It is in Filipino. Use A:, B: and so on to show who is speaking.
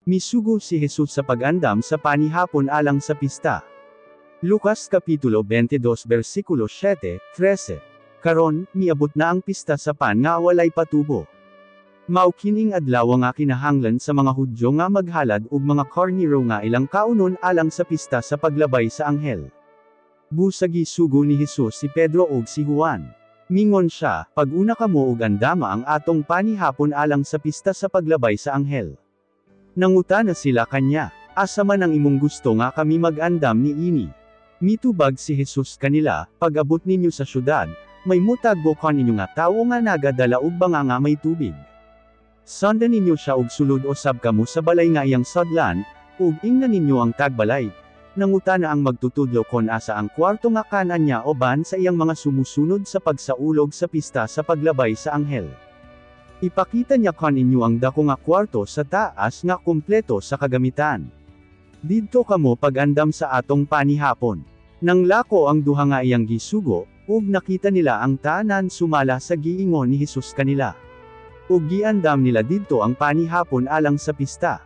A: Misugo si Jesus sa pag-andam sa panihapon alang sa pista. Lucas Kapitulo 22 versikulo 7-13. Karon, miabot na ang pista sa pan nga walay patubo. Mao kining adlaw nga kinahanglan sa mga Hudyo nga maghalad og mga karniro nga ilang kaunon alang sa pista sa paglabay sa anghel. Busagi sugo ni Jesus si Pedro ug si Juan. Mingon siya, pag-una kamo og andama ang atong panihapon alang sa pista sa paglabay sa anghel. Nangutana sila kanya, asa man ang imong gusto nga kami mag-andam ni ini. Mitubag si Jesus kanila, pag-abot ninyo sa syudad, may mutagbo kaninyo nga tawo nga nagadala og banga nga may tubig. Sundan ninyo siya og sulod usab kamo sa balay nga iyang sodlan, ug ingnan ninyo ang tagbalay. Nangutana ang magtutudlo kon asa ang kwarto nga kanan niya oban sa iyang mga sumusunod sa pagsaulog sa pista sa paglabay sa anghel. Ipakita niya kaninyo ang dako nga kwarto sa taas nga kumpleto sa kagamitan. Didto kamo pag-andam sa atong panihapon. Nang lako ang duha nga iyang gisugo, ug nakita nila ang tanan sumala sa giingon ni Jesus kanila. Ug giandam nila didto ang panihapon alang sa pista.